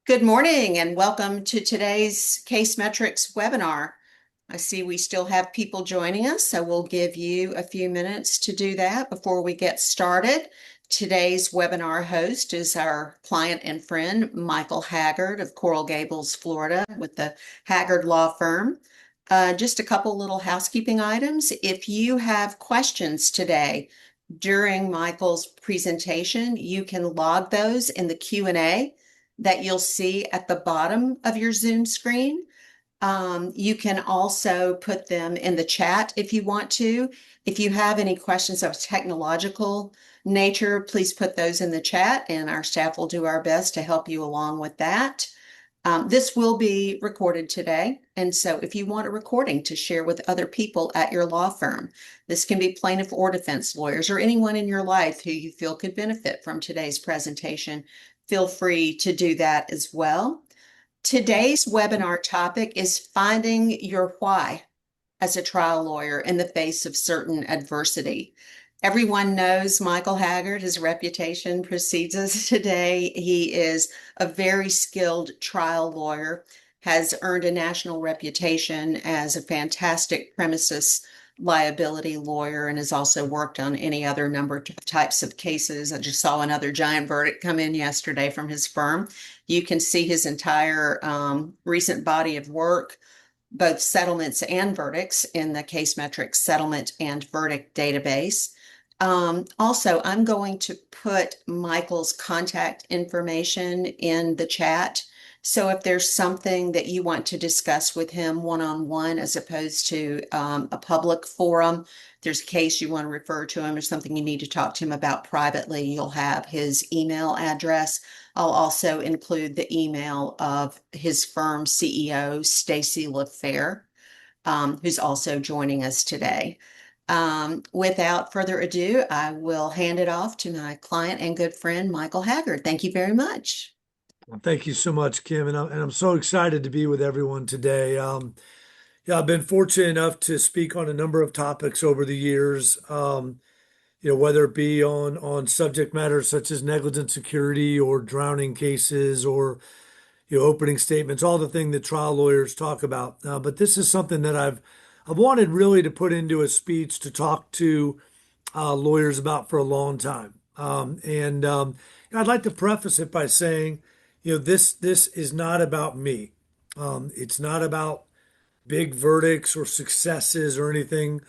Good morning and welcome to today's Case Metrics webinar. I see we still have people joining us, so we'll give you a few minutes to do that before we get started. Today's webinar host is our client and friend, Michael Haggard of Coral Gables, Florida, with the Haggard Law Firm. Just a couple little housekeeping items. If you have questions today during Michael's presentation, you can log those in the Q&A that you'll see at the bottom of your Zoom screen. You can also put them in the chat if you want to. If you have any questions of technological nature, please put those in the chat and our staff will do our best to help you along with that. This will be recorded today, and so if you want a recording to share with other people at your law firm, this can be plaintiff or defense lawyers or anyone in your life who you feel could benefit from today's presentation, feel free to do that as well. Today's webinar topic is finding your why as a trial lawyer in the face of certain adversity. Everyone knows Michael Haggard. His reputation precedes us today. He is a very skilled trial lawyer, has earned a national reputation as a fantastic premises liability lawyer, and has also worked on any other number of types of cases. I just saw another giant verdict come in yesterday from his firm. You can see his entire recent body of work, both settlements and verdicts, in the Case Metrics settlement and verdict database. Also, I'm going to put Michael's contact information in the chat. So if there's something that you want to discuss with him one-on-one as opposed to a public forum, if there's a case you want to refer to him or something you need to talk to him about privately, you'll have his email address. I'll also include the email of his firm CEO, Stacy LaFair, who's also joining us today. Without further ado, I will hand it off to my client and good friend, Michael Haggard. Thank you very much. Well, thank you so much, Kim. And I'm so excited to be with everyone today. I've been fortunate enough to speak on a number of topics over the years, whether it be on subject matters such as negligent security or drowning cases or, opening statements, all the things that trial lawyers talk about. But this is something that I've wanted really to put into a speech to talk to lawyers about for a long time. I'd like to preface it by saying, this is not about me. It's not about big verdicts or successes or anything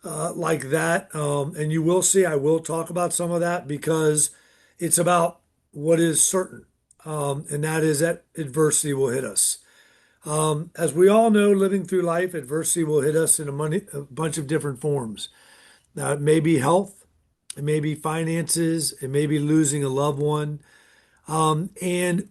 like that. And you will see I will talk about some of that because it's about what is certain, and that is that adversity will hit us. As we all know, living through life, adversity will hit us in a bunch of different forms. Now, it may be health, it may be finances, it may be losing a loved one. And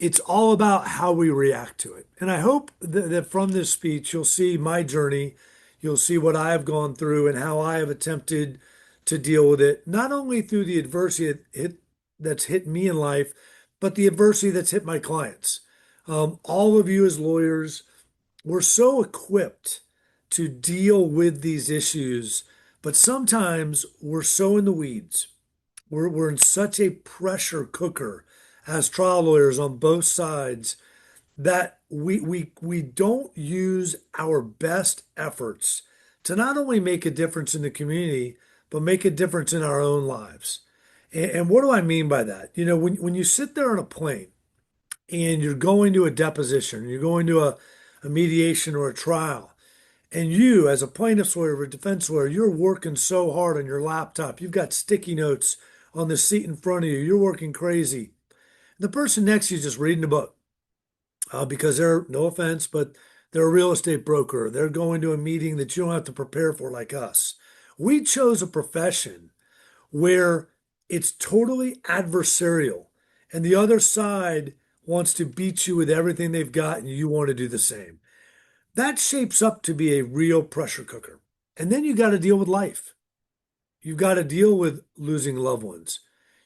it's all about how we react to it. And I hope that from this speech, you'll see my journey. You'll see what I have gone through and how I have attempted to deal with it, not only through the adversity that's hit me in life, but the adversity that's hit my clients. All of you as lawyers, we're so equipped to deal with these issues, but sometimes we're so in the weeds. We're in such a pressure cooker as trial lawyers on both sides that we don't use our best efforts to not only make a difference in the community, but make a difference in our own lives. And what do I mean by that? When you sit there on a plane and you're going to a deposition, you're going to a mediation or a trial, and you, as a plaintiff's lawyer or a defense lawyer, you're working so hard on your laptop. You've got sticky notes on the seat in front of you. You're working crazy. The person next to you is just reading a book because they're, no offense, but they're a real estate broker. They're going to a meeting that you don't have to prepare for like us. We chose a profession where it's totally adversarial, and the other side wants to beat you with everything they've got, and you want to do the same. That shapes up to be a real pressure cooker. And then you got to deal with life. You've got to deal with losing loved ones.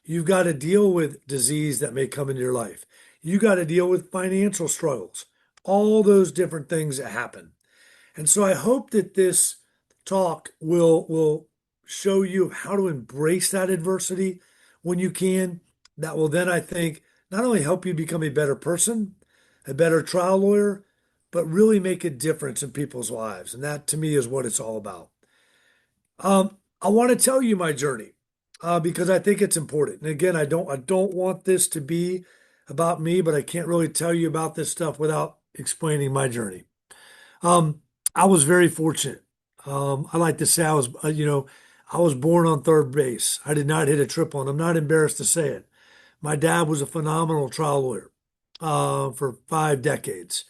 You've got to deal with disease that may come into your life. You got to deal with financial struggles, all those different things that happen. And so I hope that this talk will show you how to embrace that adversity when you can. That will then, I think, not only help you become a better person, a better trial lawyer, but really make a difference in people's lives. And that to me is what it's all about. I want to tell you my journey because I think it's important. And again, I don't want this to be about me, but I can't really tell you about this stuff without explaining my journey. Um, I was very fortunate. I like to say I was born on third base. I did not hit a triple, and I'm not embarrassed to say it. My dad was a phenomenal trial lawyer for 5 decades.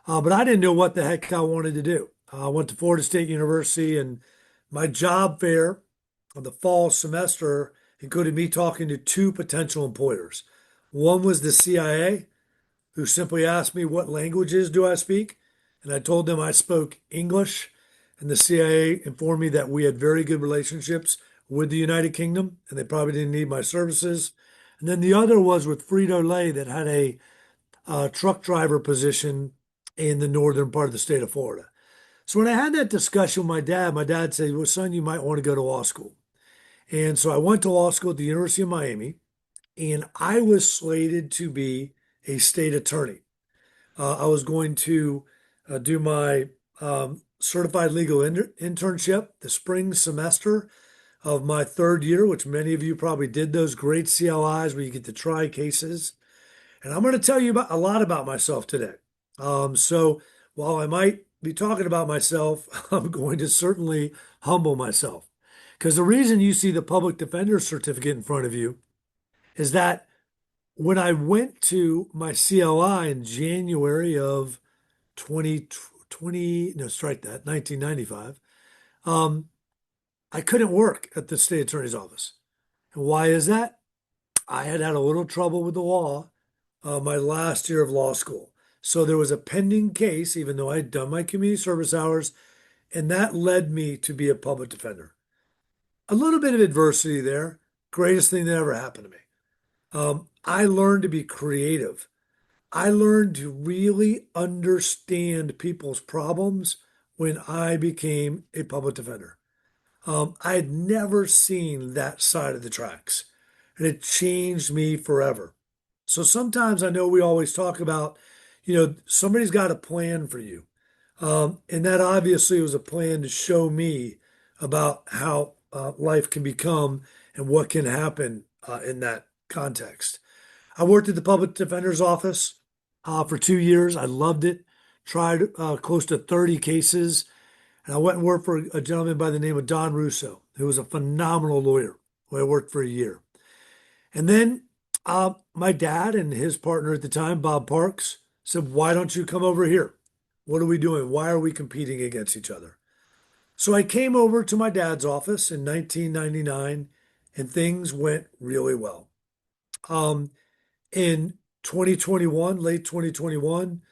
But I didn't know what the heck I wanted to do. I went to Florida State University, and my job fair of the fall semester included me talking to two potential employers. One was the CIA, who simply asked me, "What languages do I speak?" And I told them I spoke English. And the CIA informed me that we had very good relationships with the United Kingdom, and they probably didn't need my services. And then the other was with Frito-Lay, that had a truck driver position in the northern part of the state of Florida. So when I had that discussion with my dad said, "Well, son, you might want to go to law school." And so I went to law school at the University of Miami, and I was slated to be a state attorney. I was going to do my certified legal internship the spring semester of my third year, which many of you probably did those great CLIs where you get to try cases. And I'm going to tell you about a lot about myself today. So while I might be talking about myself, I'm going to certainly humble myself. Because the reason you see the public defender certificate in front of you is that when I went to my CLI in January of 2020, no, strike that, 1995, um, I couldn't work at the state attorney's office. And why is that? I had had a little trouble with the law my last year of law school. So there was a pending case, even though I'd done my community service hours, and that led me to be a public defender. A little bit of adversity there, greatest thing that ever happened to me. I learned to be creative. I learned to really understand people's problems when I became a public defender. I had never seen that side of the tracks, and it changed me forever. So sometimes I know we always talk about, somebody's got a plan for you. And that obviously was a plan to show me about how life can become and what can happen in that context. I worked at the public defender's office for 2 years. I loved it. Tried close to 30 cases. And I went and worked for a gentleman by the name of Don Russo, who was a phenomenal lawyer, who I worked for a year. And then my dad and his partner at the time, Bob Parks, said, "Why don't you come over here? What are we doing? Why are we competing against each other?" So I came over to my dad's office in 1999, and things went really well. Um, in 2021, late 2021,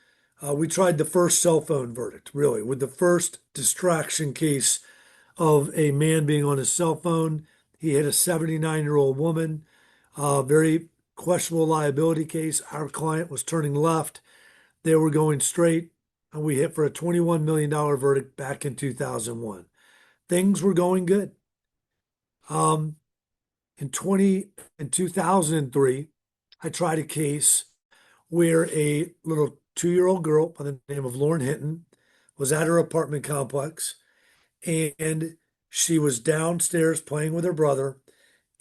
we tried the first cell phone verdict, really, with the first distraction case of a man being on his cell phone. He hit a 79-year-old woman, very questionable liability case. Our client was turning left, they were going straight, and we hit for a $21 million verdict back in 2001. Things were going good. Um, in 2003, I tried a case where a little 2-year-old girl by the name of Lauren Hinton was at her apartment complex, and she was downstairs playing with her brother,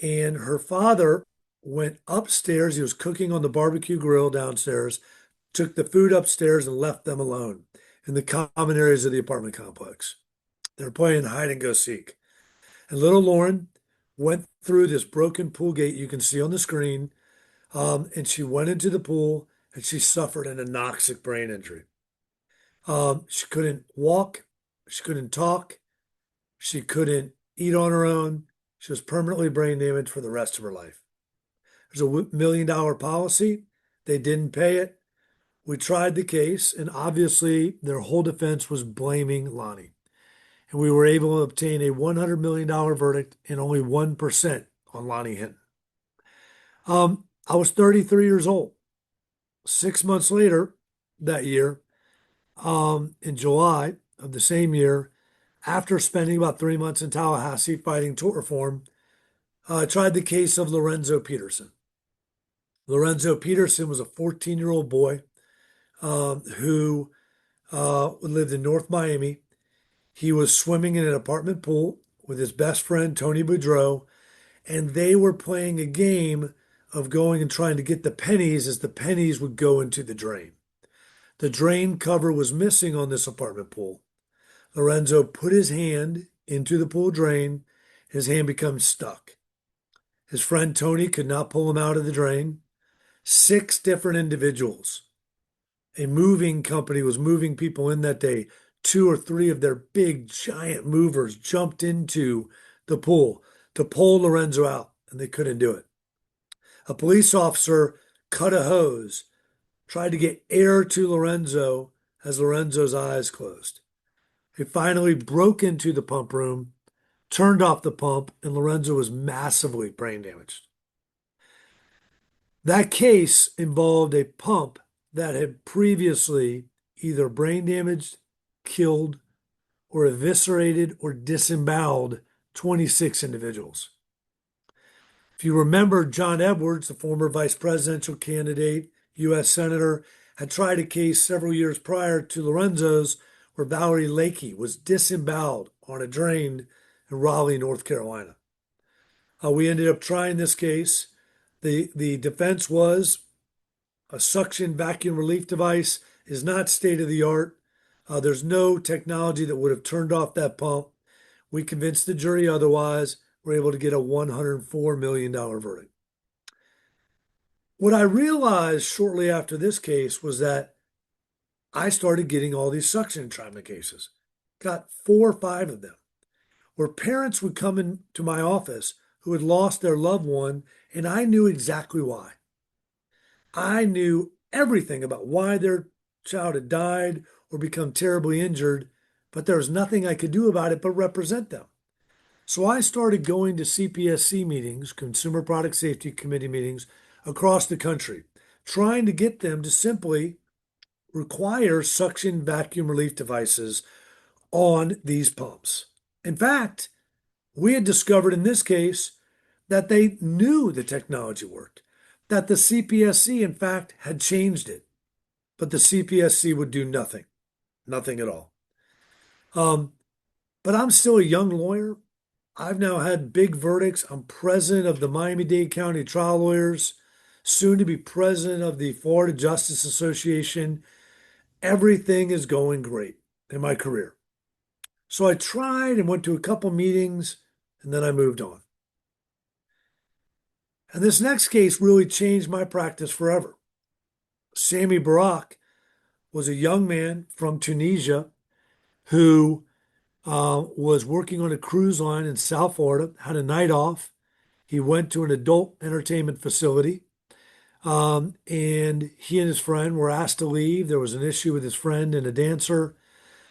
and her father went upstairs. He was cooking on the barbecue grill downstairs, took the food upstairs and left them alone in the common areas of the apartment complex. They were playing hide and go seek. And little Lauren went through this broken pool gate you can see on the screen, and she went into the pool and she suffered an anoxic brain injury. She couldn't walk, she couldn't talk, she couldn't eat on her own. She was permanently brain damaged for the rest of her life. There's a $1 million policy. They didn't pay it. We tried the case, and obviously their whole defense was blaming Lonnie. And we were able to obtain a $100 million verdict and only 1% on Lonnie Hinton. I was 33 years old. 6 months later that year, in July of the same year, after spending about 3 months in Tallahassee fighting tort reform, I tried the case of Lorenzo Peterson. Lorenzo Peterson was a 14-year-old boy who lived in North Miami. He was swimming in an apartment pool with his best friend, Tony Boudreau, and they were playing a game of going and trying to get the pennies as the pennies would go into the drain. The drain cover was missing on this apartment pool. Lorenzo put his hand into the pool drain. His hand becomes stuck. His friend Tony could not pull him out of the drain. Six different individuals. A moving company was moving people in that day. Two or three of their big giant movers jumped into the pool to pull Lorenzo out, and they couldn't do it. A police officer cut a hose, tried to get air to Lorenzo as Lorenzo's eyes closed. He finally broke into the pump room, turned off the pump, and Lorenzo was massively brain damaged. That case involved a pump that had previously either brain damaged, killed, or eviscerated or disemboweled 26 individuals. If you remember, John Edwards, the former vice presidential candidate, U.S. Senator, had tried a case several years prior to Lorenzo's where Valerie Lakey was disemboweled on a drain in Raleigh, North Carolina. We ended up trying this case. The defense was a suction vacuum relief device is not state of the art. There's no technology that would have turned off that pump. We convinced the jury otherwise. We're able to get a $104 million verdict. What I realized shortly after this case was that I started getting all these suction entrapment cases. Got 4 or 5 of them, where parents would come into my office who had lost their loved one, and I knew exactly why. I knew everything about why their child had died or become terribly injured, but there was nothing I could do about it but represent them. So I started going to CPSC meetings, Consumer Product Safety Committee meetings, across the country, trying to get them to simply require suction vacuum relief devices on these pumps. In fact, we had discovered in this case that they knew the technology worked, that the CPSC, in fact, had changed it, but the CPSC would do nothing, nothing at all. Um, but I'm still a young lawyer. I've now had big verdicts. I'm president of the Miami-Dade County Trial Lawyers, soon to be president of the Florida Justice Association. Everything is going great in my career. So I tried and went to a couple meetings, and then I moved on. And this next case really changed my practice forever. Sami Barak was a young man from Tunisia who was working on a cruise line in South Florida, had a night off. He went to an adult entertainment facility, and he and his friend were asked to leave. There was an issue with his friend and a dancer.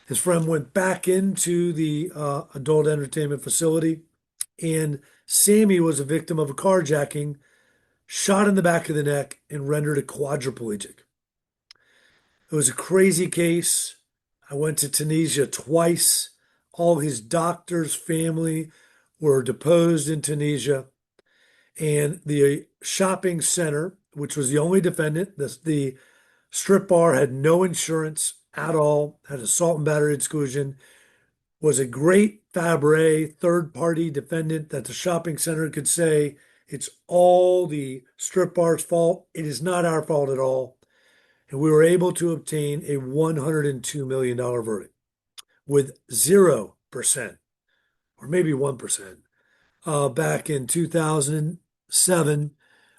His friend went back into the adult entertainment facility, and Sammy was a victim of a carjacking, shot in the back of the neck, and rendered a quadriplegic. It was a crazy case. I went to Tunisia twice. All his doctors, family were deposed in Tunisia. And the shopping center, which was the only defendant, the strip bar had no insurance at all, had assault and battery exclusion, was a great Fabre third-party defendant that the shopping center could say, it's all the strip bar's fault. It is not our fault at all. And we were able to obtain a $102 million verdict with 0% or maybe 1% back in 2007.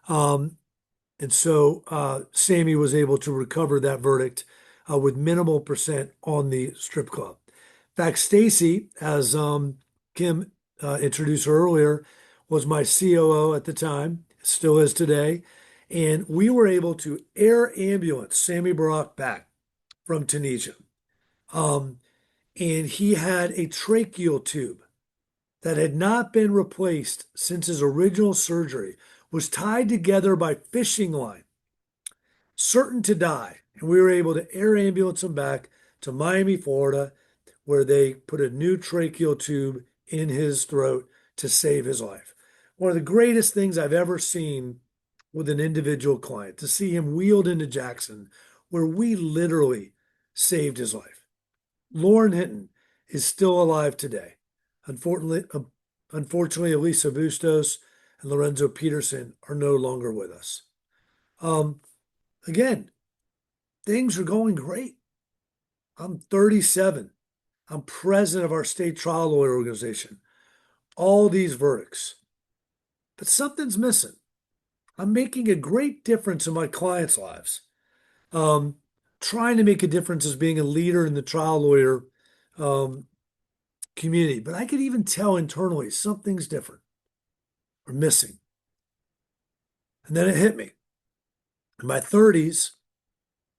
And so Sammy was able to recover that verdict with minimal percent on the strip club. In fact, Stacy, as Kim introduced her earlier, was my COO at the time, still is today. And we were able to air ambulance Sami Barak back from Tunisia. And he had a tracheal tube that had not been replaced since his original surgery, was tied together by fishing line, certain to die. And we were able to air ambulance him back to Miami, Florida, where they put a new tracheal tube in his throat to save his life. One of the greatest things I've ever seen with an individual client, to see him wheeled into Jackson, where we literally saved his life. Lauren Hinton is still alive today. Unfortunately, Elisa Bustos and Lorenzo Peterson are no longer with us. Um, Again, things are going great. I'm 37. I'm president of our state trial lawyer organization. All these verdicts. But something's missing. I'm making a great difference in my clients' lives. Um, Trying to make a difference as being a leader in the trial lawyer um, community. But I could even tell internally something's different or missing. And then it hit me. In my 30s,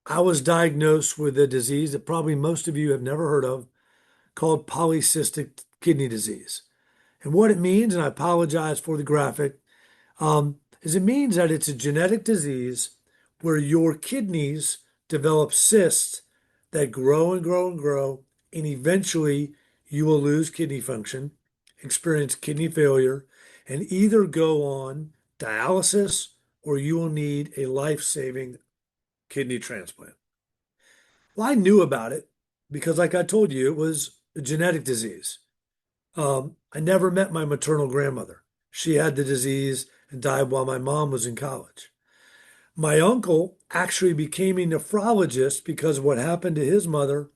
I was diagnosed with a disease that probably most of you have never heard of called polycystic kidney disease. And what it means, and I apologize for the graphic, is it means that it's a genetic disease where your kidneys develop cysts that grow and grow and grow, and eventually you will lose kidney function, experience kidney failure, and either go on dialysis or you will need a life-saving kidney transplant. Well, I knew about it because, like I told you, it was a genetic disease. I never met my maternal grandmother. She had the disease and died while my mom was in college. My uncle actually became a nephrologist because of what happened to his mother,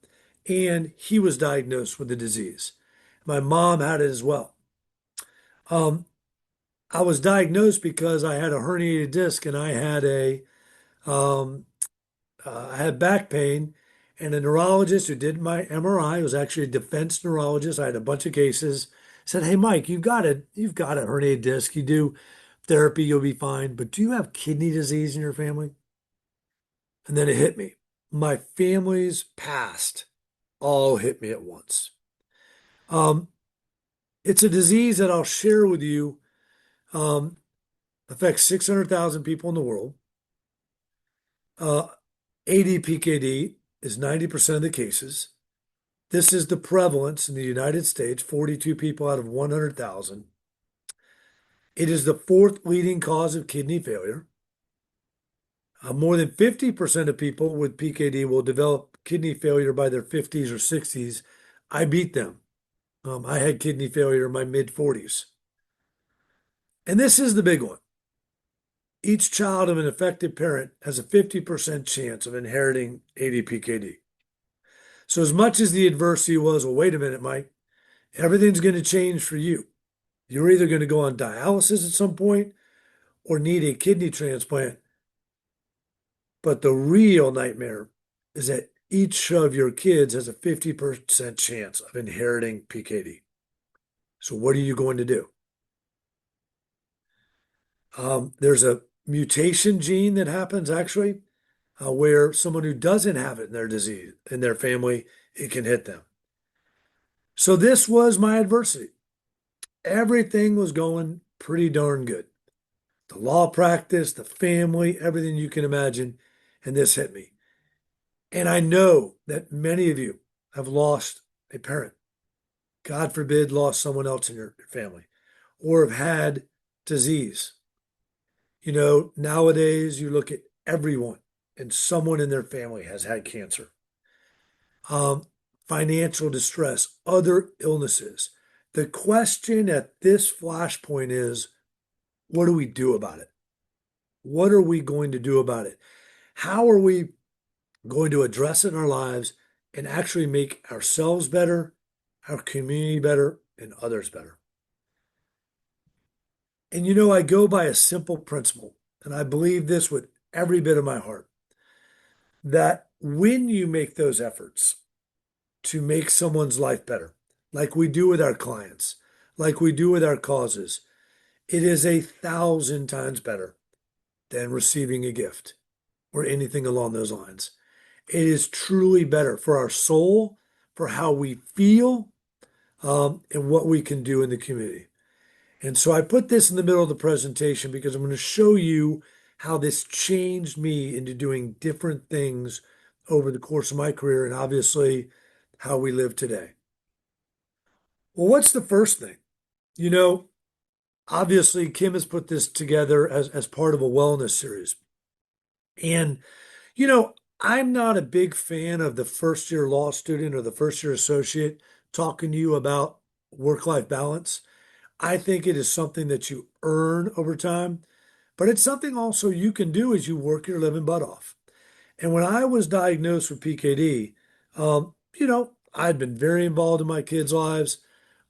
and he was diagnosed with the disease. My mom had it as well. Um, I was diagnosed because I had a herniated disc and um, I had back pain, and a neurologist who did my MRI, was actually a defense neurologist. I had a bunch of cases. Said, "Hey, Mike, you've got a herniated disc. You do therapy, you'll be fine. But do you have kidney disease in your family?" And then it hit me. My family's past all hit me at once. Um, it's a disease that I'll share with you. Um, Affects 600,000 people in the world. Uh, ADPKD is 90% of the cases. This is the prevalence in the United States, 42 people out of 100,000. It is the fourth leading cause of kidney failure. More than 50% of people with PKD will develop kidney failure by their 50s or 60s. I beat them. I had kidney failure in my mid 40s. And this is the big one. Each child of an affected parent has a 50% chance of inheriting ADPKD. So, as much as the adversity was, well, wait a minute, Mike, everything's going to change for you. You're either going to go on dialysis at some point or need a kidney transplant. But the real nightmare is that each of your kids has a 50% chance of inheriting PKD. So, what are you going to do? There's a mutation gene that happens actually where someone who doesn't have it in their disease, in their family, it can hit them. So, this was my adversity. Everything was going pretty darn good. The law practice, the family, everything you can imagine. And this hit me. And I know that many of you have lost a parent, God forbid, lost someone else in your family, or have had disease. You know, nowadays you look at everyone and someone in their family has had cancer, um, financial distress, other illnesses. The question at this flashpoint is, what do we do about it? What are we going to do about it? How are we going to address it in our lives and actually make ourselves better, our community better, and others better? And you know, I go by a simple principle, and I believe this with every bit of my heart, that when you make those efforts to make someone's life better, like we do with our clients, like we do with our causes, it is 1,000 times better than receiving a gift or anything along those lines. It is truly better for our soul, for how we feel, and what we can do in the community. And so I put this in the middle of the presentation because I'm going to show you how this changed me into doing different things over the course of my career and obviously how we live today. Well, what's the first thing? You know, obviously Kim has put this together as part of a wellness series. And, you know, I'm not a big fan of the first year law student or the first year associate talking to you about work-life balance. I think it is something that you earn over time, but it's something also you can do as you work your living butt off. And when I was diagnosed with PKD, I'd been very involved in my kids' lives,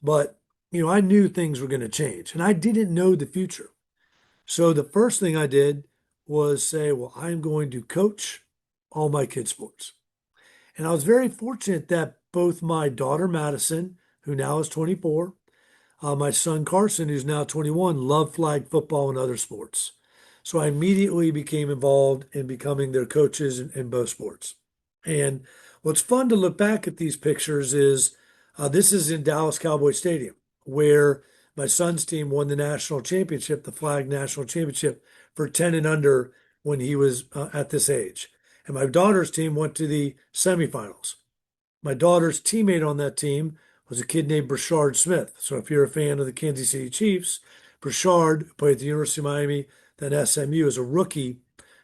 but, I knew things were going to change and I didn't know the future. So the first thing I did was say, well, I'm going to coach all my kids' sports. And I was very fortunate that both my daughter, Madison, who now is 24, my son Carson, who's now 21, loved flag football and other sports. So I immediately became involved in becoming their coaches in both sports. And what's fun to look back at these pictures is this is in Dallas Cowboy Stadium, where my son's team won the national championship, the flag national championship for 10 and under when he was at this age. And my daughter's team went to the semifinals. My daughter's teammate on that team was a kid named Brashard Smith. So if you're a fan of the Kansas City Chiefs, Brashard, who played at the University of Miami, then SMU, is a rookie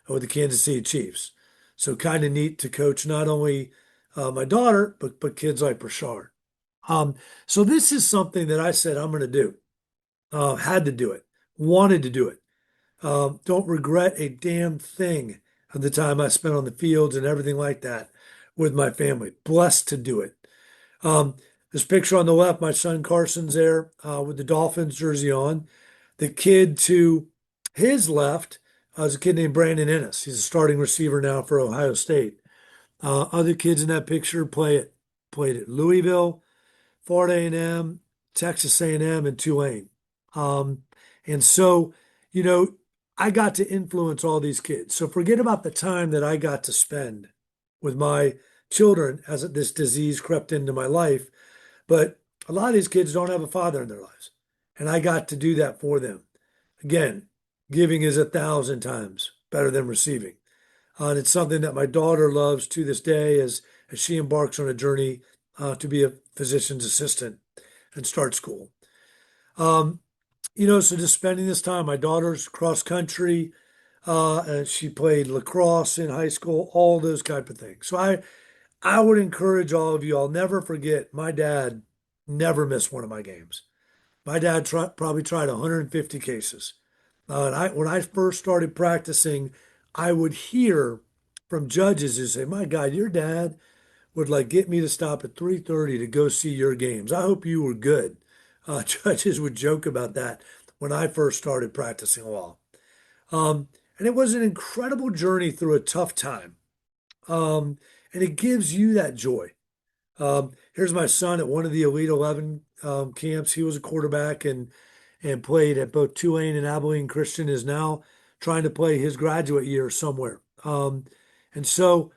with the Kansas City Chiefs. So kind of neat to coach not only my daughter, but kids like Brashard. So this is something that I said I'm going to do. Had to do it, wanted to do it. Don't regret a damn thing of the time I spent on the fields and everything like that with my family. Blessed to do it. Um, this picture on the left, my son Carson's there with the Dolphins jersey on. The kid to his left is a kid named Brandon Ennis. He's a starting receiver now for Ohio State. Other kids in that picture played at Louisville, Florida A&M, Texas A&M, and Tulane. Um, and so, you know, I got to influence all these kids. So forget about the time that I got to spend with my children as this disease crept into my life. But a lot of these kids don't have a father in their lives. And I got to do that for them. Again, giving is 1,000 times better than receiving. And it's something that my daughter loves to this day as she embarks on a journey to be a physician's assistant and start school. Um, so just spending this time, my daughter's cross country, and she played lacrosse in high school, all those type of things. So I would encourage all of you, I'll never forget, my dad never missed one of my games. My dad probably tried 150 cases. And when I first started practicing, I would hear from judges who say, "My God, your dad would like get me to stop at 3:30 to go see your games. I hope you were good." Judges would joke about that when I first started practicing law. And it was an incredible journey through a tough time. And it gives you that joy. Here's my son at one of the Elite 11 camps. He was a quarterback and played at both Tulane and Abilene Christian, is now trying to play his graduate year somewhere. And so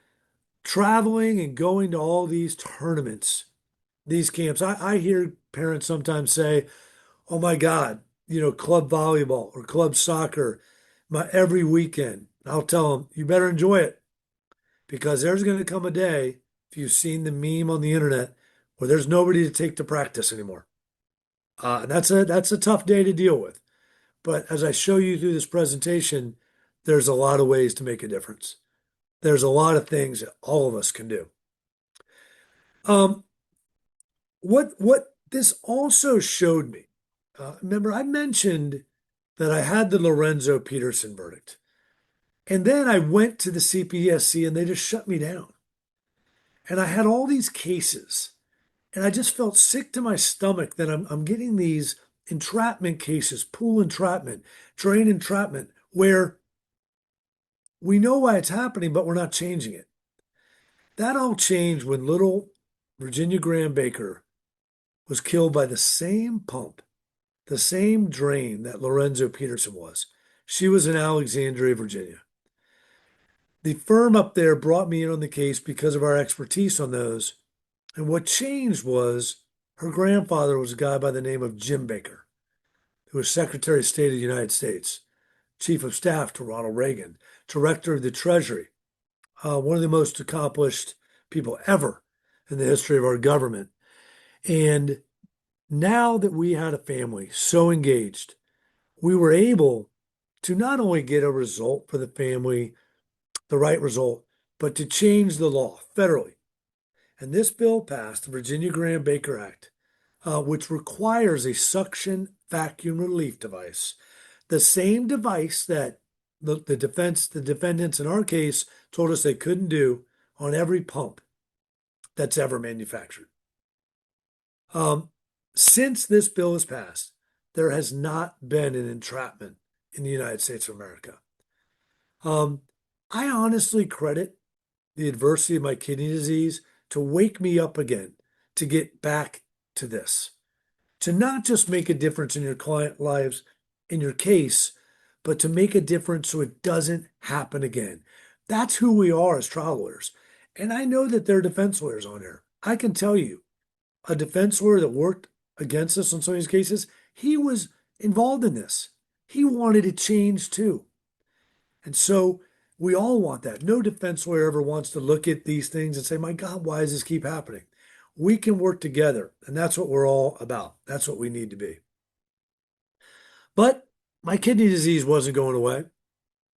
traveling and going to all these tournaments, these camps, I hear parents sometimes say, oh my God, club volleyball or club soccer, every weekend. I'll tell them, you better enjoy it because there's going to come a day, if you've seen the meme on the internet, where there's nobody to take to practice anymore. And that's a tough day to deal with. But as I show you through this presentation, there's a lot of ways to make a difference. There's a lot of things that all of us can do. Um, what this also showed me, remember I mentioned that I had the Lorenzo Peterson verdict. And then I went to the CPSC and they just shut me down. And I had all these cases and I just felt sick to my stomach that I'm getting these entrapment cases, pool entrapment, drain entrapment, where we know why it's happening, but we're not changing it. That all changed when little Virginia Graham Baker was killed by the same pump, the same drain that Lorenzo Peterson was. She was in Alexandria, Virginia. The firm up there brought me in on the case because of our expertise on those. And what changed was her grandfather was a guy by the name of Jim Baker, who was Secretary of State of the United States, Chief of Staff to Ronald Reagan, Director of the Treasury, one of the most accomplished people ever in the history of our government. And now that we had a family so engaged, we were able to not only get a result for the family, the right result, but to change the law federally. And this bill passed, the Virginia Graham-Baker Act, which requires a suction vacuum relief device, the same device that the defendants in our case told us they couldn't do on every pump that's ever manufactured. Um, since this bill was passed, there has not been an entrapment in the United States of America. Um, I honestly credit the adversity of my kidney disease to wake me up again, to get back to this, to not just make a difference in your client lives, in your case, but to make a difference so it doesn't happen again. That's who we are as trial lawyers. And I know that there are defense lawyers on here. I can tell you, a defense lawyer that worked against us on some of these cases, he was involved in this. He wanted to change too. And so we all want that. No defense lawyer ever wants to look at these things and say, my God, why does this keep happening? We can work together. And that's what we're all about. That's what we need to be. But my kidney disease wasn't going away.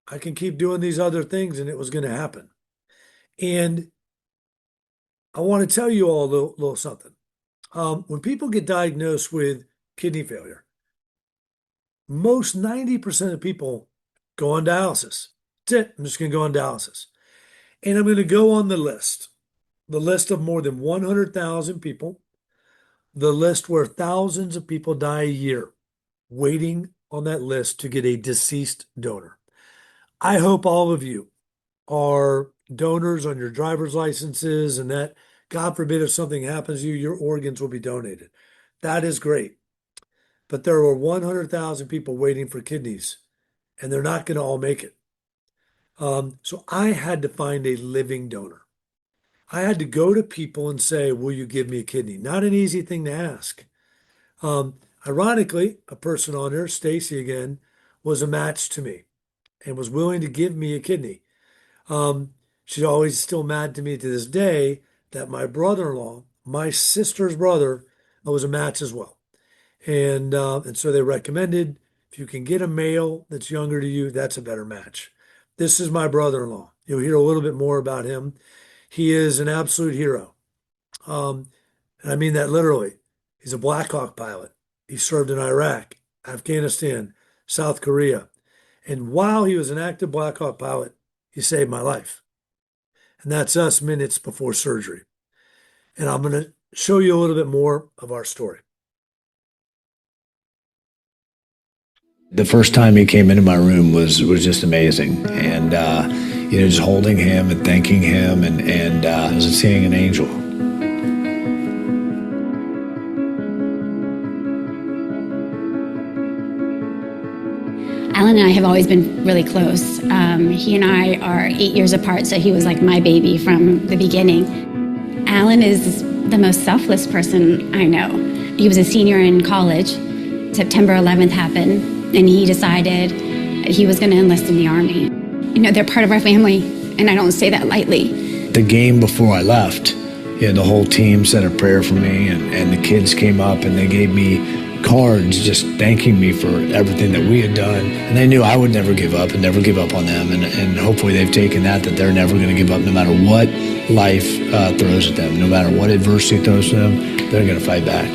I can keep doing these other things and it was going to happen. And I want to tell you all a little something. When people get diagnosed with kidney failure, most 90% of people go on dialysis. That's it. I'm just going to go on dialysis. And I'm going to go on the list of more than 100,000 people, the list where thousands of people die a year waiting on that list to get a deceased donor. I hope all of you are donors on your driver's licenses and that, God forbid, if something happens to you, your organs will be donated. That is great. But there were 100,000 people waiting for kidneys, and they're not going to all make it. So I had to find a living donor. I had to go to people and say, will you give me a kidney? Not an easy thing to ask. Um, Ironically, a person on there, Stacy again, was a match to me and was willing to give me a kidney. She's always still mad to me to this day that my brother-in-law, my sister's brother, was a match as well. And so they recommended if you can get a male that's younger to you, that's a better match. This is my brother-in-law. You'll hear a little bit more about him. He is an absolute hero. Um, and I mean that literally. He's a Black Hawk pilot. He served in Iraq, Afghanistan, South Korea. And while he was an active Black Hawk pilot, he saved my life. And that's us minutes before surgery. And I'm going to show you a little bit more of our story. The first time he came into my room was just amazing. And, just holding him and thanking him and it was like seeing an angel. Alan and I have always been really close. He and I are 8 years apart, so he was like my baby from the beginning. Alan is the most selfless person I know. He was a senior in college. September 11th happened, and he decided he was going to enlist in the Army. They're part of our family, and I don't say that lightly. The game before I left, the whole team said a prayer for me, and the kids came up and they gave me cards just thanking me for everything that we had done. And they knew I would never give up and never give up on them. And hopefully they've taken that they're never going to give up no matter what life throws at them. No matter what adversity throws at them, they're going to fight back.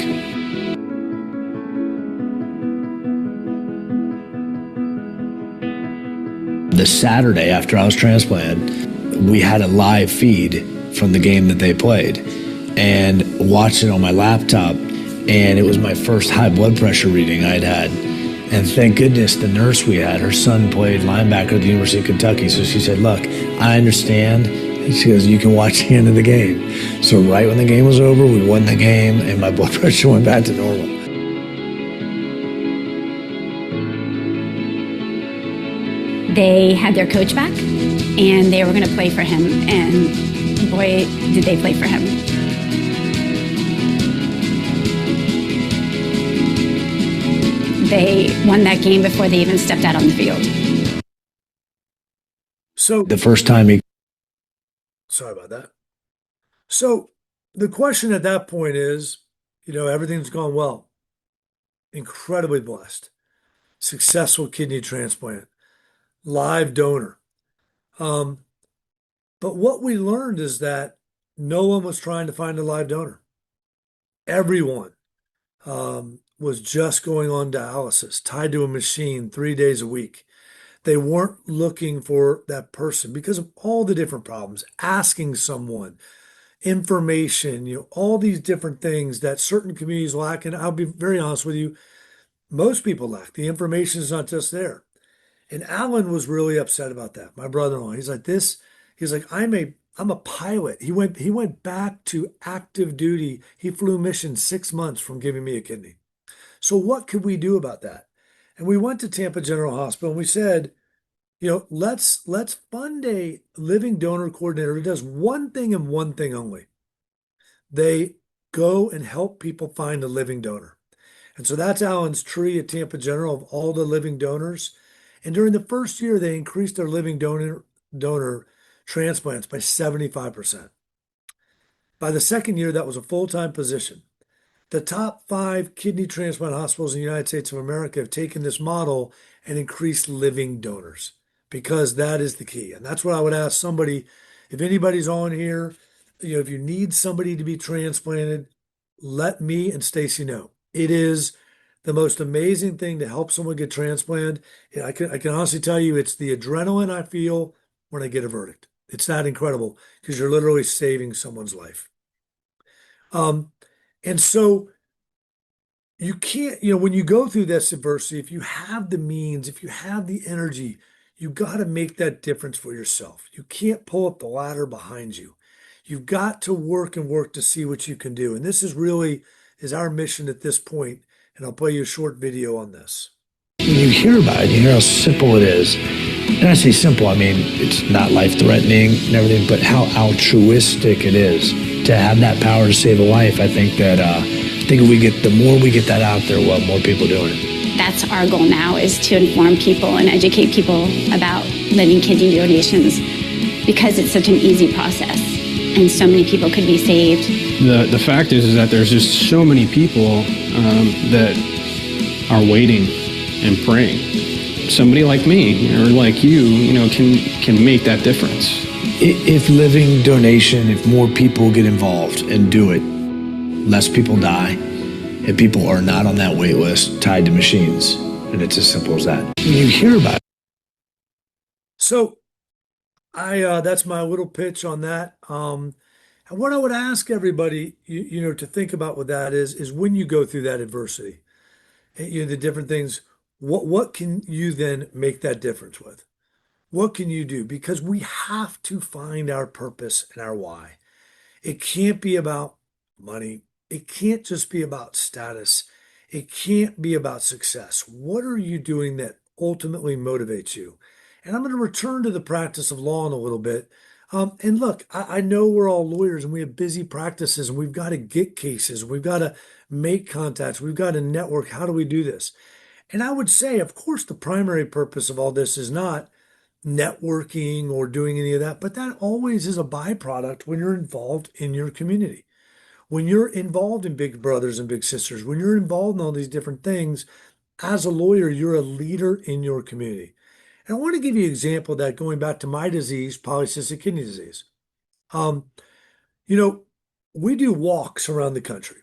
The Saturday after I was transplanted, we had a live feed from the game that they played and watched it on my laptop. And it was my first high blood pressure reading I'd had. And thank goodness the nurse we had, her son played linebacker at the University of Kentucky. So she said, look, I understand. And she goes, you can watch the end of the game. So right when the game was over, we won the game and my blood pressure went back to normal. They had their coach back, and they were going to play for him. And boy, did they play for him. They won that game before they even stepped out on the field. So the first time sorry about that. So the question at that point is, everything's gone well. Incredibly blessed. successful kidney transplant, live donor. Um, but what we learned is that no one was trying to find a live donor. Everyone was just going on dialysis, tied to a machine 3 days a week. They weren't looking for that person because of all the different problems, asking someone, information, all these different things that certain communities lack. And I'll be very honest with you, most people lack. The information is not just there. And Alan was really upset about that. My brother-in-law, he's like, I'm a pilot. He went back to active duty. He flew mission 6 months from giving me a kidney. So what could we do about that? And we went to Tampa General Hospital and we said, let's fund a living donor coordinator who does one thing and one thing only. They go and help people find a living donor. And so that's Alan's tree at Tampa General of all the living donors. And during the first year, they increased their living donor transplants by 75%. By the second year, that was a full-time position. The top 5 kidney transplant hospitals in the United States of America have taken this model and increased living donors because that is the key. And that's what I would ask somebody, if anybody's on here, if you need somebody to be transplanted, let me and Stacy know. It is the most amazing thing to help someone get transplanted. And I can honestly tell you, it's the adrenaline I feel when I get a verdict. It's that incredible because you're literally saving someone's life. And so you can't, when you go through this adversity, if you have the means, if you have the energy, you got to make that difference for yourself. You can't pull up the ladder behind you. You've got to work and work to see what you can do. And this is our mission at this point. And I'll play you a short video on this. When you hear about it, you hear how simple it is. And I say simple, I mean, it's not life-threatening and everything, but how altruistic it is to have that power to save a life. I think that the more we get that out there, we'll have more people doing it. That's our goal now, is to inform people and educate people about living kidney donations, because it's such an easy process and so many people could be saved. The fact is that there's just so many people that are waiting and praying. Somebody like me or like you, can make that difference. If living donation, if more people get involved and do it, less people die, and people are not on that wait list tied to machines. And it's as simple as that. When you hear about it. So that's my little pitch on that. And what I would ask everybody, to think about with that is when you go through that adversity, the different things, what can you then make that difference with? What can you do? Because we have to find our purpose and our why. It can't be about money. It can't just be about status. It can't be about success. What are you doing that ultimately motivates you? And I'm going to return to the practice of law in a little bit. And look, I know we're all lawyers and we have busy practices and we've got to get cases. We've got to make contacts. We've got to network. How do we do this? And I would say, of course, the primary purpose of all this is not networking or doing any of that, but that always is a byproduct when you're involved in your community. When you're involved in Big Brothers and Big Sisters, when you're involved in all these different things, as a lawyer, you're a leader in your community. And I want to give you an example of that going back to my disease, polycystic kidney disease. We do walks around the country,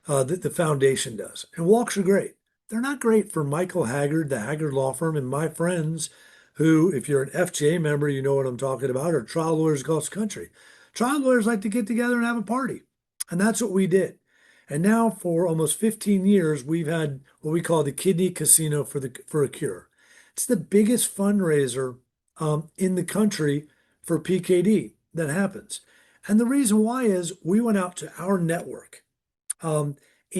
the foundation does, and walks are great. They're not great for Michael Haggard, the Haggard law firm, and my friends who, if you're an FJA member, you know what I'm talking about, are trial lawyers across the country. Trial lawyers like to get together and have a party. And that's what we did. And now for almost 15 years, we've had what we call the Kidney Casino for a Cure. It's the biggest fundraiser in the country for PKD that happens. And the reason why is we went out to our network and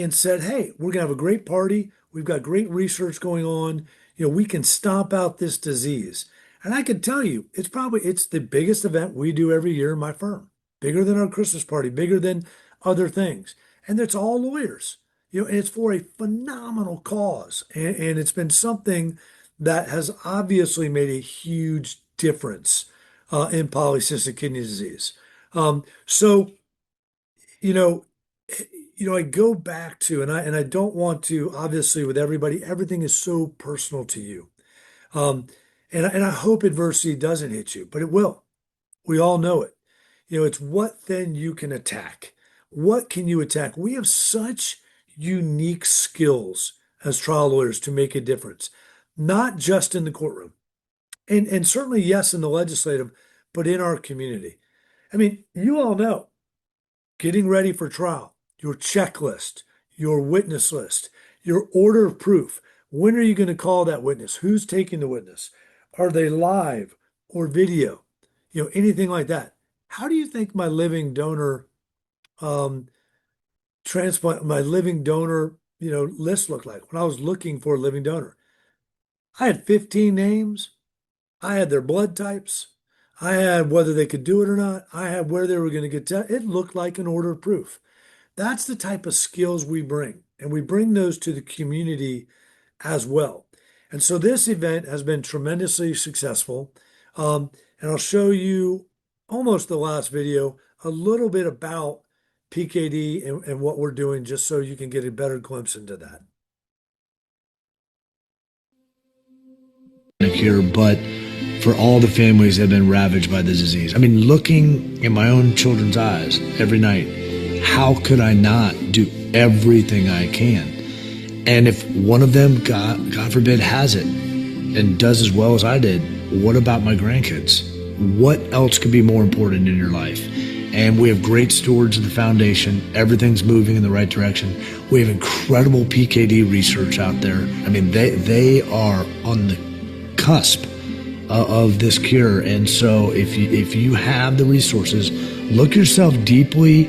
said, hey, we're going to have a great party. We've got great research going on. We can stomp out this disease. And I can tell you, it's the biggest event we do every year in my firm. Bigger than our Christmas party, bigger than other things. And it's all lawyers, and it's for a phenomenal cause. And it's been something that has obviously made a huge difference in polycystic kidney disease. So, I go back to, and I don't want to, obviously, with everybody, everything is so personal to you. Um, and I hope adversity doesn't hit you, but it will. We all know it. It's what then you can attack. What can you attack? We have such unique skills as trial lawyers to make a difference, not just in the courtroom, and certainly, yes, in the legislative, but in our community. I mean, you all know getting ready for trial, your checklist, your witness list, your order of proof. When are you going to call that witness? Who's taking the witness? Are they live or video? Anything like that. How do you think my living donor um, my living donor, list looked like when I was looking for a living donor? I had 15 names. I had their blood types. I had whether they could do it or not. I had where they were going to get it looked like an order of proof. That's the type of skills we bring, and we bring those to the community as well. And so this event has been tremendously successful. And I'll show you almost the last video, a little bit about PKD and what we're doing, just so you can get a better glimpse into that. Cure, but for all the families that have been ravaged by the disease. I mean, looking in my own children's eyes every night, how could I not do everything I can? And if one of them, God forbid, has it and does as well as I did, what about my grandkids? What else could be more important in your life? And we have great stewards of the foundation. Everything's moving in the right direction. We have incredible PKD research out there. I mean, they are on the cusp of this cure. And so if you have the resources, look yourself deeply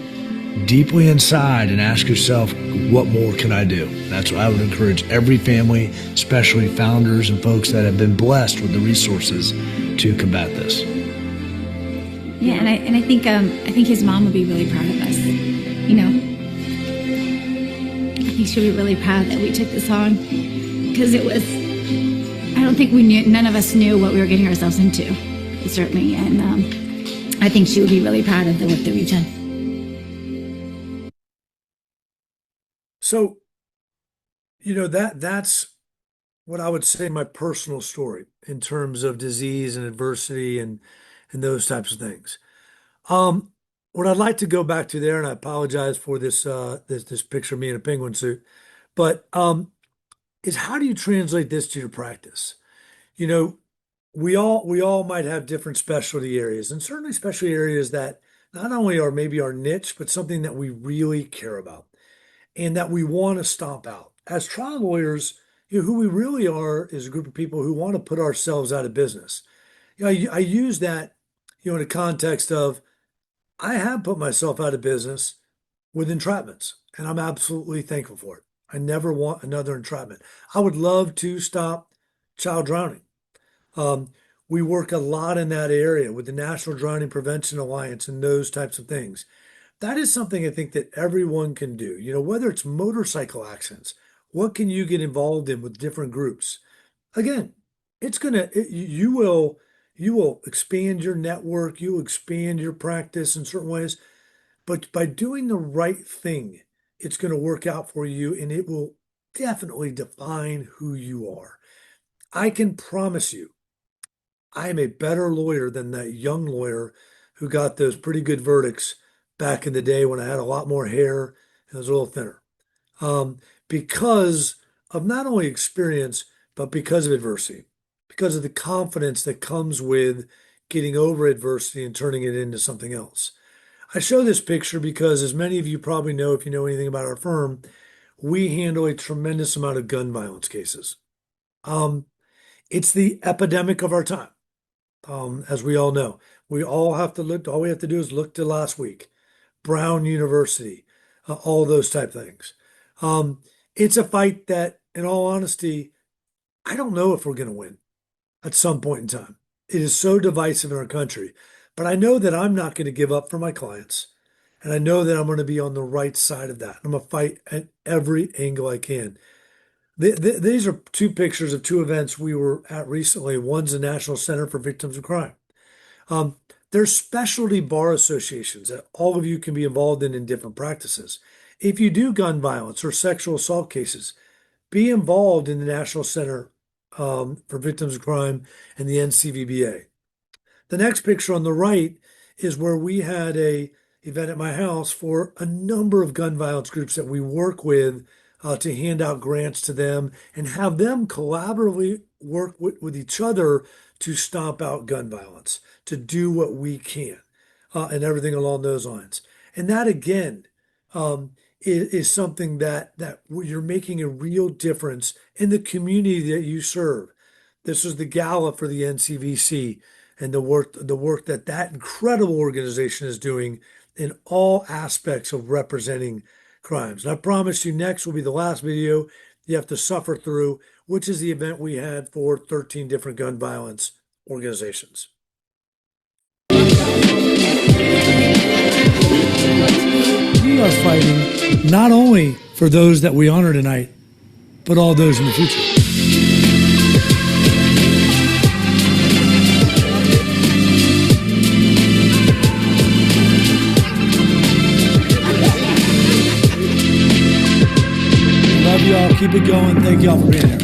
inside and ask yourself, what more can I do? That's what I would encourage every family, especially founders and folks that have been blessed with the resources to combat this. Yeah, and I think his mom would be really proud of us. I think she'll be really proud that we took this on, because I don't think none of us knew what we were getting ourselves into, certainly, and I think she would be really proud of the work that we've done. So, that's what I would say my personal story in terms of disease and adversity and those types of things. What I'd like to go back to there, and I apologize for this this picture of me in a penguin suit, but is how do you translate this to your practice? We all might have different specialty areas, and certainly specialty areas that not only are maybe our niche, but something that we really care about and that we want to stomp out. As trial lawyers, who we really are is a group of people who want to put ourselves out of business. I use that, in the context of I have put myself out of business with entrapments, and I'm absolutely thankful for it. I never want another entrapment. I would love to stop child drowning. We work a lot in that area with the National Drowning Prevention Alliance and those types of things. That is something I think that everyone can do. Whether it's motorcycle accidents, what can you get involved in with different groups? Again, you will expand your network, you will expand your practice in certain ways, but by doing the right thing, it's going to work out for you and it will definitely define who you are. I can promise you, I am a better lawyer than that young lawyer who got those pretty good verdicts back in the day when I had a lot more hair and was a little thinner. Because of not only experience, but because of adversity, because of the confidence that comes with getting over adversity and turning it into something else. I show this picture because, as many of you probably know, if you know anything about our firm, we handle a tremendous amount of gun violence cases. It's the epidemic of our time, as we all know. All we have to do is look to last week, Brown University, all those type things. It's a fight that, in all honesty, I don't know if we're going to win at some point in time. It is so divisive in our country. But I know that I'm not going to give up for my clients. And I know that I'm going to be on the right side of that. I'm going to fight at every angle I can. These are two pictures of two events we were at recently. One's the National Center for Victims of Crime. There's specialty bar associations that all of you can be involved in different practices. If you do gun violence or sexual assault cases, be involved in the National Center for Victims of Crime and the NCVBA. The next picture on the right is where we had a event at my house for a number of gun violence groups that we work with to hand out grants to them and have them collaboratively work with each other to stomp out gun violence, to do what we can, and everything along those lines. And that again is something that you're making a real difference in the community that you serve. This was the gala for the NCVC and the work that that incredible organization is doing in all aspects of representing crimes. And I promise you, next will be the last video you have to suffer through, which is the event we had for 13 different gun violence organizations. We are fighting not only for those that we honor tonight, but all those in the future. Love y'all. Keep it going. Thank y'all for being here.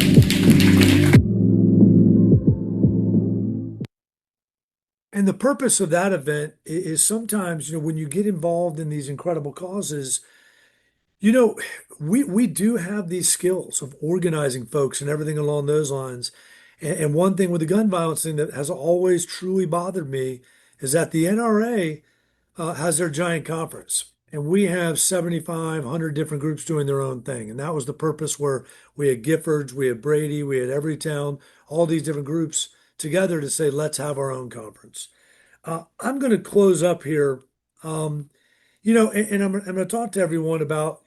And the purpose of that event is sometimes, when you get involved in these incredible causes, we do have these skills of organizing folks and everything along those lines. And one thing with the gun violence thing that has always truly bothered me is that the NRA has their giant conference. And we have 7,500 different groups doing their own thing. And that was the purpose where we had Giffords, we had Brady, we had Everytown, all these different groups together to say, let's have our own conference. I'm going to close up here, and I'm going to talk to everyone about,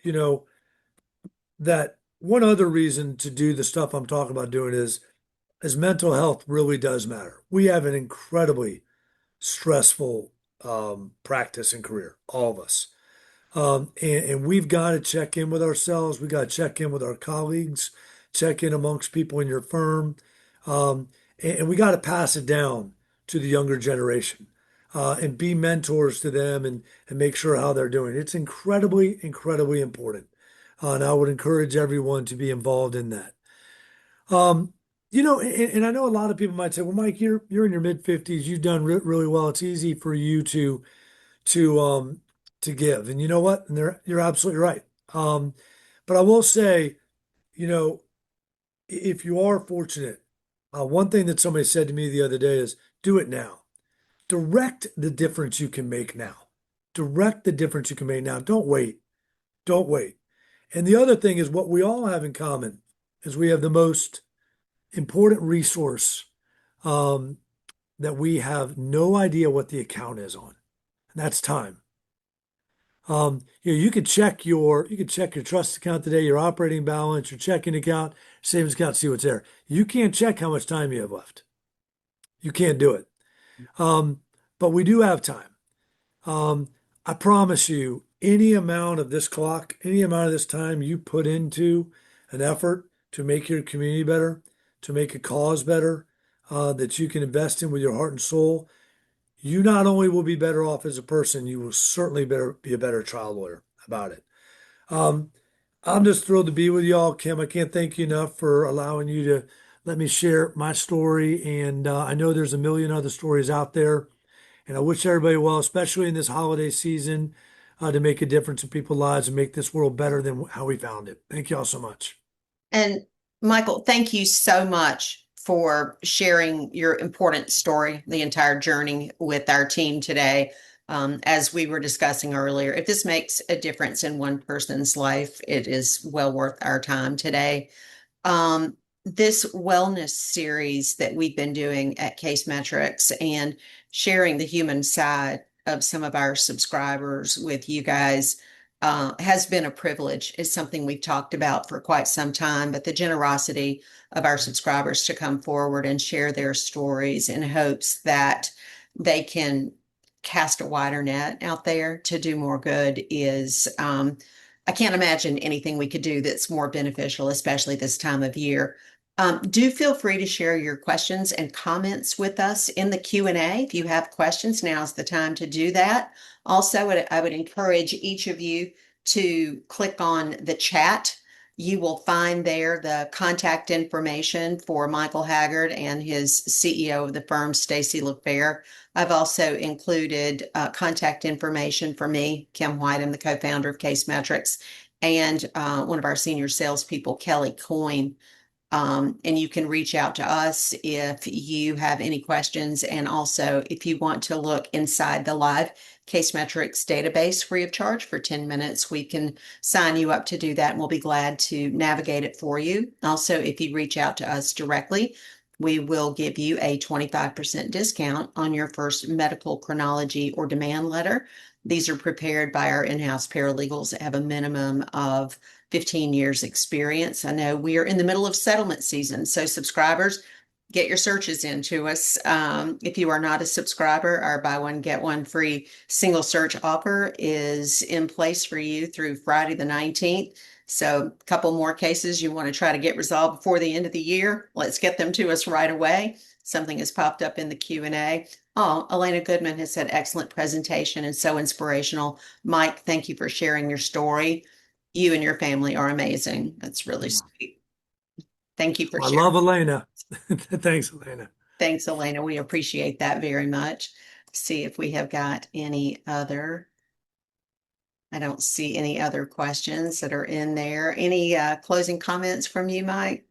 that one other reason to do the stuff I'm talking about doing is mental health really does matter. We have an incredibly stressful practice and career, all of us. And we've got to check in with ourselves. We've got to check in with our colleagues, check in amongst people in your firm. And we got to pass it down to the younger generation and be mentors to them and make sure how they're doing. It's incredibly, incredibly important. And I would encourage everyone to be involved in that. And I know a lot of people might say, well, Mike, you're in your mid 50s. You've done really well. It's easy for you to give. And you know what? And you're absolutely right. But I will say, if you are fortunate, one thing that somebody said to me the other day is do it now. Direct the difference you can make now. Direct the difference you can make now. Don't wait. Don't wait. And the other thing is what we all have in common is we have the most important resource that we have no idea what the account is on. And that's time. You could check your trust account today, your operating balance, your checking account, savings account, see what's there. You can't check how much time you have left. You can't do it. But we do have time. I promise you, any amount of this clock, any amount of this time you put into an effort to make your community better, to make a cause better, that you can invest in with your heart and soul, you not only will be better off as a person, you will certainly be a better trial lawyer about it. I'm just thrilled to be with y'all, Kim. I can't thank you enough for allowing you to let me share my story. And I know there's a million other stories out there. And I wish everybody well, especially in this holiday season, to make a difference in people's lives and make this world better than how we found it. Thank y'all so much. And Michael, thank you so much for sharing your important story, the entire journey with our team today. As we were discussing earlier, if this makes a difference in one person's life, it is well worth our time today. This wellness series that we've been doing at Case Metrics and sharing the human side of some of our subscribers with you guys has been a privilege. It's something we've talked about for quite some time, but the generosity of our subscribers to come forward and share their stories in hopes that they can cast a wider net out there to do more good is, I can't imagine anything we could do that's more beneficial, especially this time of year. Do feel free to share your questions and comments with us in the Q&A. If you have questions, now's the time to do that. Also, I would encourage each of you to click on the chat. You will find there the contact information for Michael Haggard and his CEO of the firm, Stacy LaFair. I've also included contact information for me, Kim White. I'm the co-founder of Case Metrics, and one of our senior salespeople, Kelly Coyne. And you can reach out to us if you have any questions. And also, if you want to look inside the live Case Metrics database free of charge for 10 minutes, we can sign you up to do that. And we'll be glad to navigate it for you. Also, if you reach out to us directly, we will give you a 25% discount on your first medical chronology or demand letter. These are prepared by our in-house paralegals that have a minimum of 15 years experience. I know we are in the middle of settlement season, so subscribers, get your searches into us. If you are not a subscriber, our buy one, get one free single search offer is in place for you through Friday the 19th. So a couple more cases you want to try to get resolved before the end of the year. Let's get them to us right away. Something has popped up in the Q&A. Oh, Elena Goodman has said, excellent presentation and so inspirational. Mike, thank you for sharing your story. You and your family are amazing. That's really sweet. Thank you for I sharing. love Elena. Thanks, Elena. Thanks, Elena. We appreciate that very much. See if we have got any other. I don't see any other questions that are in there. Any closing comments from you, Mike?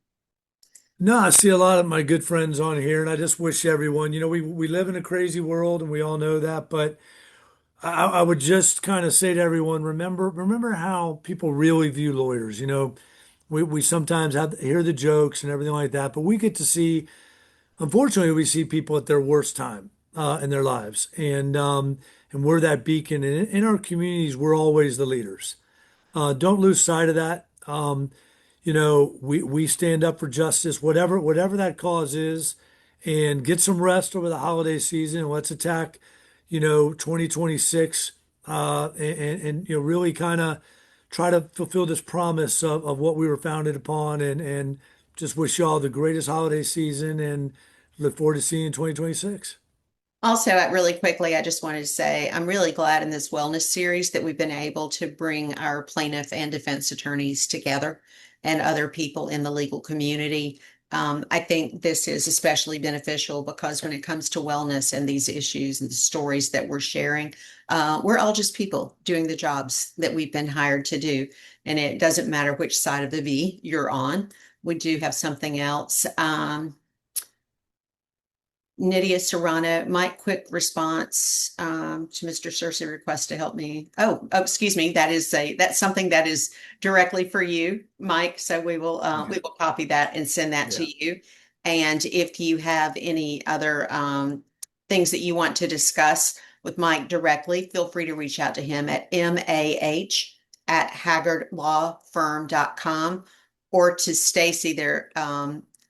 No, I see a lot of my good friends on here, and I just wish everyone, we live in a crazy world, and we all know that, but I would just kind of say to everyone, remember how people really view lawyers. We sometimes hear the jokes and everything like that, but we get to see, unfortunately, we see people at their worst time in their lives, and we're that beacon. And in our communities, we're always the leaders. Don't lose sight of that. We stand up for justice, whatever that cause is, and get some rest over the holiday season. And let's attack, 2026, and really kind of try to fulfill this promise of what we were founded upon, and just wish y'all the greatest holiday season, and look forward to seeing you in 2026. Also, really quickly, I just wanted to say I'm really glad in this wellness series that we've been able to bring our plaintiff and defense attorneys together and other people in the legal community. I think this is especially beneficial because when it comes to wellness and these issues and the stories that we're sharing, we're all just people doing the jobs that we've been hired to do. And it doesn't matter which side of the V you're on. We do have something else. Nydia Serrano, Mike, quick response to Mr. Cersei request to help me. Oh, excuse me. That's something that is directly for you, Mike. So we will copy that and send that to you. And if you have any other things that you want to discuss with Mike directly, feel free to reach out to him at mah@haggardlawfirm.com or to Stacy, their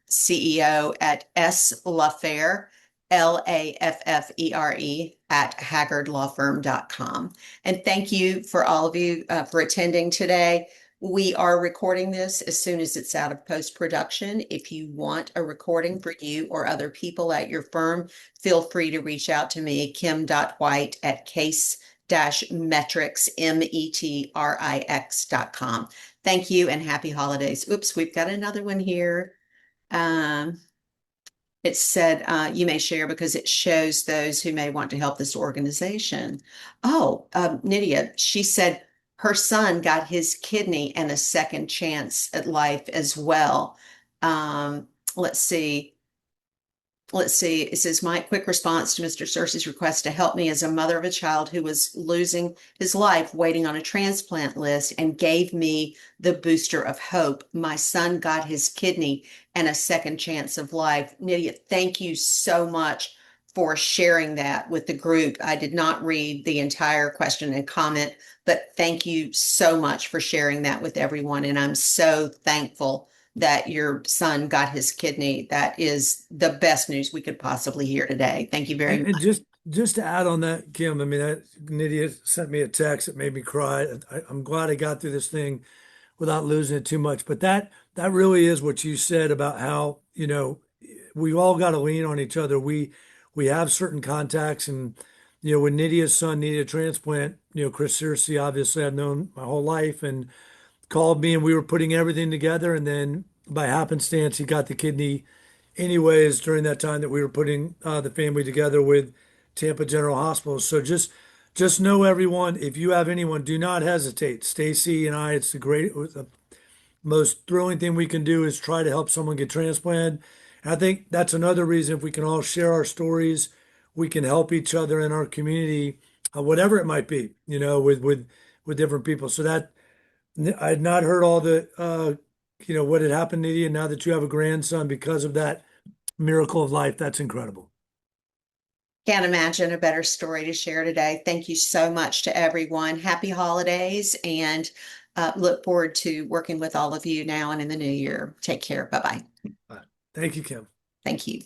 CEO at slaffair, LAFFERE at haggardlawfirm.com. And thank you for all of you for attending today. We are recording this as soon as it's out of post-production. If you want a recording for you or other people at your firm, feel free to reach out to me, kim.white at case-metrics, metrix.com. Thank you and happy holidays. Oops, we've got another one here. It said, you may share because it shows those who may want to help this organization. Oh, Nydia, she said her son got his kidney and a second chance at life as well. Let's see. It says, my quick response to Mr. Cersei's request to help me as a mother of a child who was losing his life waiting on a transplant list and gave me the booster of hope. My son got his kidney and a second chance of life. Nydia, thank you so much for sharing that with the group. I did not read the entire question and comment, but thank you so much for sharing that with everyone. And I'm so thankful that your son got his kidney. That is the best news we could possibly hear today. Thank you very much. And just to add on that, Kim, I mean, Nydia sent me a text that made me cry. I'm glad I got through this thing without losing it too much. But that really is what you said about how, we all got to lean on each other. We have certain contacts, and when Nydia's son needed a transplant, Chris Searcy, obviously I've known my whole life, and called me, and we were putting everything together. And then by happenstance, he got the kidney anyways during that time that we were putting the family together with Tampa General Hospital. So just know, everyone, if you have anyone, do not hesitate. Stacy and I, it's the most thrilling thing we can do is try to help someone get transplanted. And I think that's another reason, if we can all share our stories, we can help each other in our community, whatever it might be, with different people. So that I had not heard all the what had happened to you. And now that you have a grandson because of that miracle of life, that's incredible. Can't imagine a better story to share today. Thank you so much to everyone. Happy holidays, and look forward to working with all of you now and in the new year. Take care. Bye-bye. Thank you, Kim. Thank you.